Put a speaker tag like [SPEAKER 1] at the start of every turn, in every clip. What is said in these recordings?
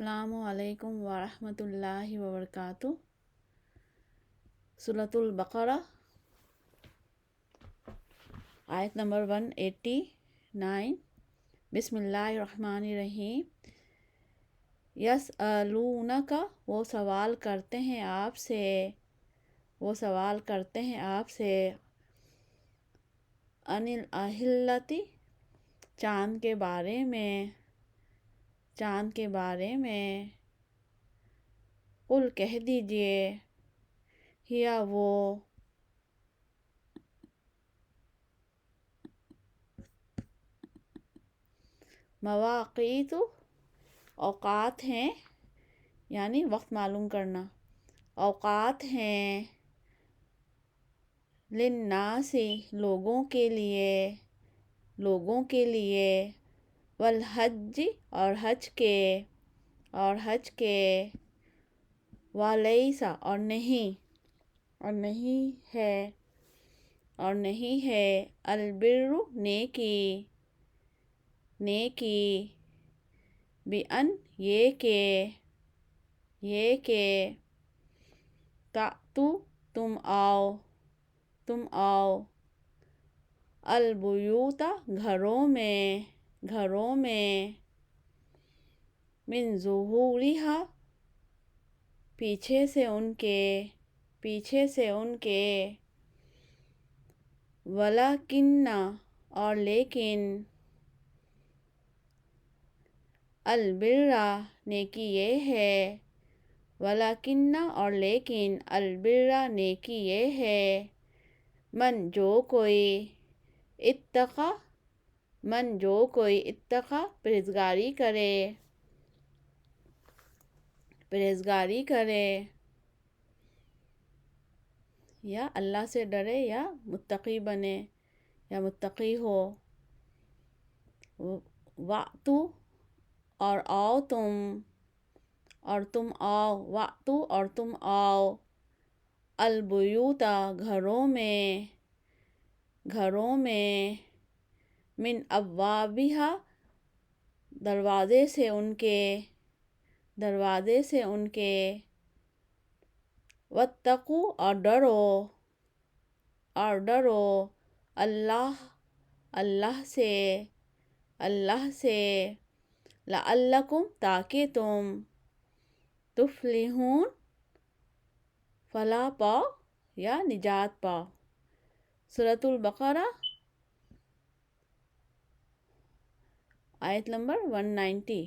[SPEAKER 1] السلام علیکم ورحمۃ اللہ وبرکاتہ۔ سورۃ البقرہ آیت نمبر 189۔ بسم اللہ الرحمن الرحیم۔ یسألونک، وہ سوال کرتے ہیں آپ سے، عن الاہلۃ، چاند کے بارے میں، قل کہہ دیجئے، ہیا وہ، مواقیت، اوقات ہیں، یعنی وقت معلوم کرنا، اوقات ہیں، للناس، لوگوں کے لیے، والحج، اور حج کے، ولیس، اور نہیں ہے، البر، نیکی، بأن، یہ کہ، تأتو، تم آؤ، البیوت، گھروں میں، من ظہورہا، پیچھے سے ان کے، ولیکن، اور لیکن، البر، نیکی یہ ہے، ولیکن، اور لیکن، البر، نیکی یہ ہے، من جو کوئی، اتقی، پرہیزگاری کرے، یا اللہ سے ڈرے، یا متقی بنے، یا متقی ہو، وَأْتُوا، اور تم آؤ، البیوت، گھروں میں، من ابوابہا، دروازے سے ان کے، واتقوا، اور ڈرو، اللہ سے، لعلکم، تاکہ تم، تفلحون، فلاح پاؤ، یا نجات پاؤ۔ سورۃ البقرہ آیت نمبر 190۔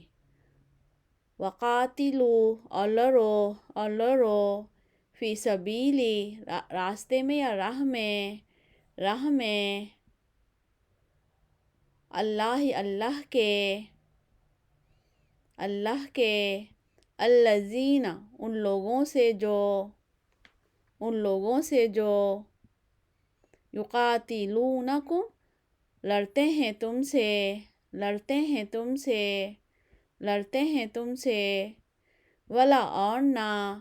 [SPEAKER 1] وقاتلوا، اور لڑو، فی سبیلی، راستے میں یا راہ میں، اللہ کے، الذین، ان لوگوں سے جو، یقاتلونکم، لڑتے ہیں تم سے، ولا، اور نہ،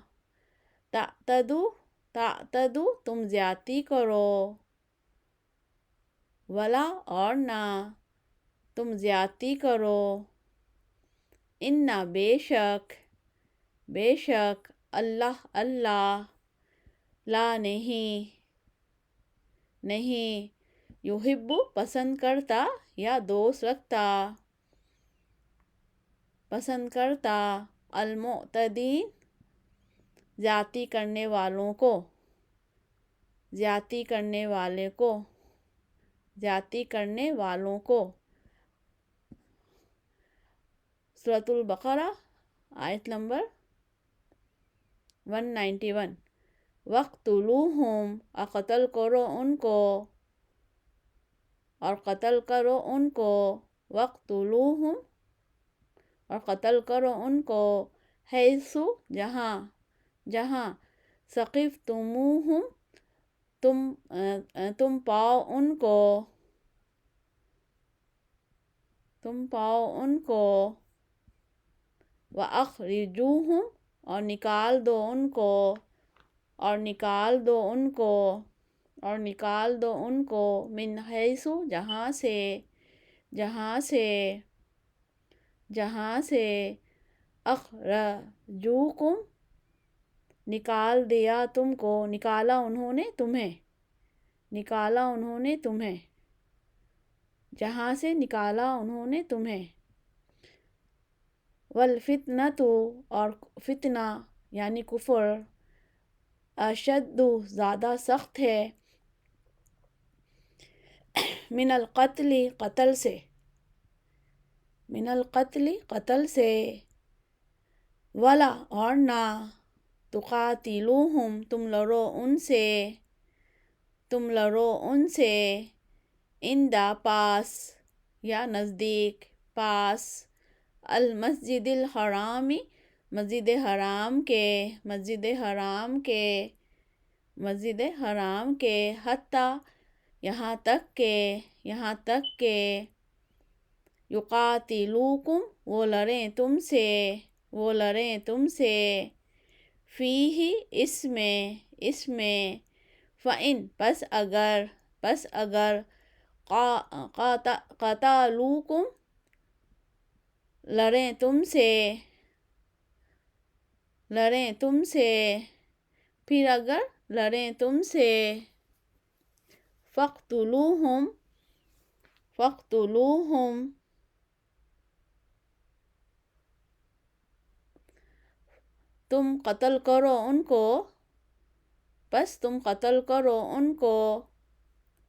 [SPEAKER 1] تعتدوا، تم زیادتی کرو، ولا، اور نہ، تم زیادتی کرو، ان، بے شک، اللہ، لا، نہیں، یحب، پسند کرتا، یا دوست رکھتا، المعتدین، زیادتی کرنے والوں کو۔ سورۃ البقرہ آیت نمبر 191۔ وَاقْتُلُوهُمْ، قتل کرو ان کو، وَاقْتُلُوهُمْ، اور قتل کرو ان کو، حیث، جہاں، ثقفتموہم، تم پاؤ ان کو، وَأَخْرِجُوہم، اور نکال دو ان کو، من حیث، جہاں سے، अखरजूकुम निकाल दिया तुमको, निकाला उन्होंने तुम्हें, निकाला उन्होंने तुम्हें, जहाँ से निकाला उन्होंने तुम्हें। वल फितनतु और फितना यानी कुफर, अशद्दु ज़्यादा सख्त है, मिनल क़त्ल क़त्ल से, मिनल क़त्ल क़त्ल से, वला और ना, तुक़ातिलूहुम तुम लड़ो उनसे, तुम लड़ो उनसे, इंदा पास या नज़दीक, पास, अल मस्जिदिल हरामी मस्जिद हराम के, मस्जिद हराम के, मस्जिद हराम के, हत्ता यहाँ तक के, यहाँ तक के, युक़ातिलूकुम वो लड़ें तुमसे, वो लड़ें तुमसे, फ़ीही इसमें, इसमें, फ़इन पस अगर, पस अगर, क़तालूकुम लड़ें तुमसे, लड़ें तुमसे, फिर अगर लड़ें तुमसे, फ़क़्तुलूहुम, फ़क़्तुलूहुम तुम कत्ल करो उनको, बस तुम कत्ल करो उनको,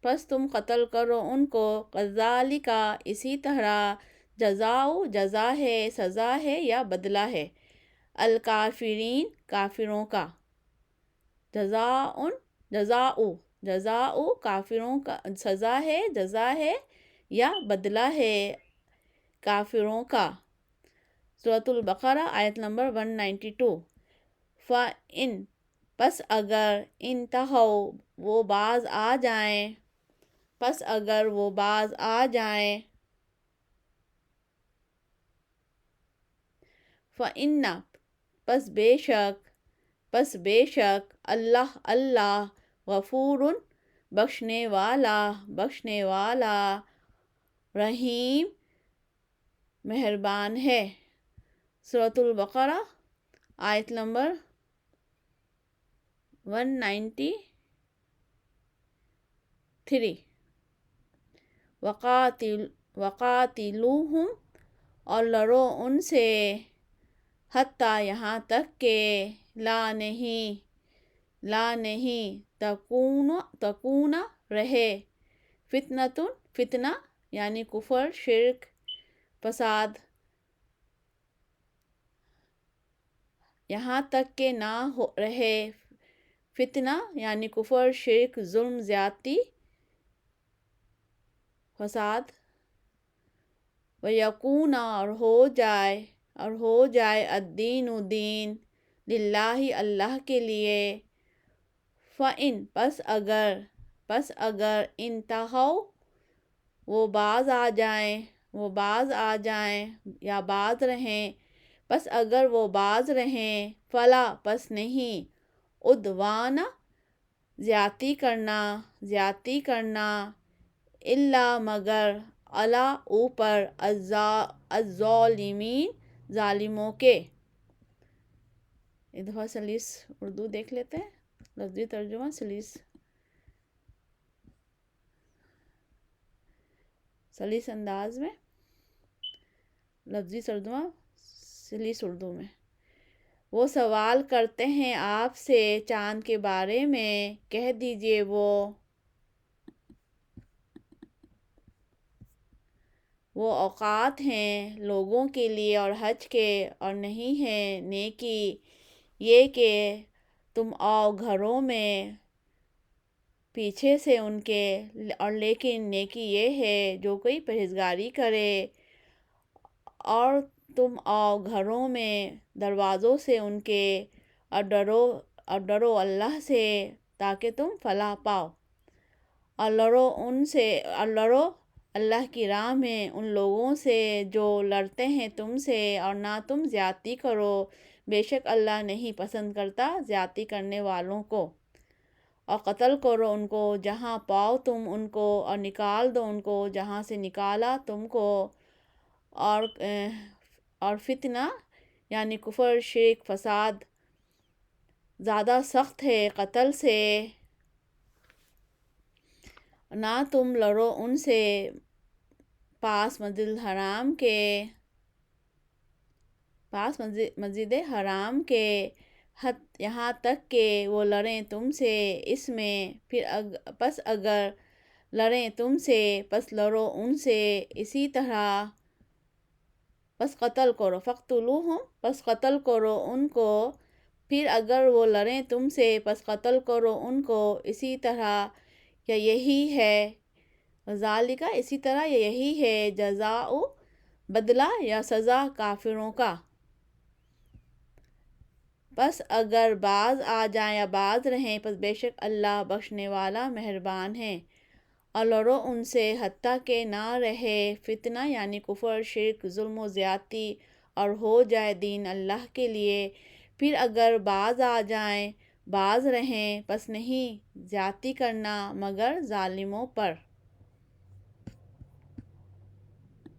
[SPEAKER 1] बस तुम कत्ल करो उनको, कज़ालिका इसी तरह, जज़ाउ जज़ा है, सज़ा है या बदला है, अल काफिरीन काफिरों का, जज़ाउन जज़ाउ, जज़ाउ काफिरों का, सज़ा है, जज़ा है या बदला है काफिरों का। सूरतुल बकरा आयत नंबर 192। फ़इन पस अगर, इंतहौ वो बाज आ जाएं, पस अगर वो बाज आ जाएं, फ़इन्ना पस बेशक, पस बेशक, अल्लाह अल्लाह, गफ़ूरुन बख्शने वाला, बख्शने वाला, रहीम मेहरबान है। सूरतुल बकरा आयत नंबर 193। वक़ातिलूहुम और लड़ो उनसे, हत्ता यहाँ तक के, ला नहीं, ला नहीं, तकूना रहे, फितनतुन फितना यानी कुफर शिर्क फसाद, यहाँ तक के ना हो रहे, फितना यानी कुफर शिर्क जुल्म ज़्यादती फसाद, व यकूना और हो जाए, और हो जाए अद्दीनु दीन, लिल्लाहि अल्लाह के लिए, फ़इन पस अगर, पस अगर, इंतहौ वो बाज आ जाएं, वो बाज आ जाएं या बाज रहें, पस अगर वो बाज रहें, फला पस नहीं, उद्वाना ज़्यादती करना, ज़्यादती करना, इल्ला मगर, अला ऊपर, अज़्ज़ालिमीन ज़ालिमों के। एक दफ़ा सलीस उर्दू देख लेते हैं, लफ्ज़ी तर्जुमा सलीस, सलीस अंदाज में लफ्ज़ी तर्जुमा सलीस उर्दू में। वो सवाल करते हैं आपसे चाँद के बारे में, कह दीजिए वो औक़ात हैं लोगों के लिए और हज के, और नहीं है नेकी ये कि तुम आओ घरों में पीछे से उनके, और लेकिन नेकी ये है जो कोई परहेज़गारी करे, और तुम आओ घरों में दरवाज़ों से उनके, और डरो अल्लाह से ताकि तुम फलाह पाओ, और लड़ो उनसे, और लड़ो अल्लाह की राह में उन लोगों से जो लड़ते हैं तुमसे, और ना तुम ज़्यादती करो, बेशक अल्लाह नहीं पसंद करता ज़्यादती करने वालों को, और कत्ल करो उनको जहाँ पाओ तुम उनको, और निकाल दो उनको जहाँ से निकाला तुमको, और फितना یعنی کفر شرک فساد زیادہ سخت ہے قتل سے، نہ تم لڑو ان سے پاس مسجد حرام کے یہاں تک کہ وہ لڑیں تم سے اس میں، پس اگر لڑیں تم سے پس لڑو ان سے اسی طرح، پس قتل کرو فقتلوہم، پس قتل کرو ان کو، پھر اگر وہ لڑیں تم سے پس قتل کرو ان کو اسی طرح، یا یہی ہے ذالک، اسی طرح یہی ہے جزاء بدلہ یا سزا کافروں کا۔ پس اگر باز آ جائیں یا باز رہیں پس بے شک اللہ بخشنے والا مہربان ہے، اور لڑو ان سے حتیٰ کہ نہ رہے فتنہ یعنی کفر شرک ظلم و زیادتی، اور ہو جائے دین اللہ کے لیے، پھر اگر باز آ جائیں باز رہیں پس نہیں زیادتی کرنا مگر ظالموں پر۔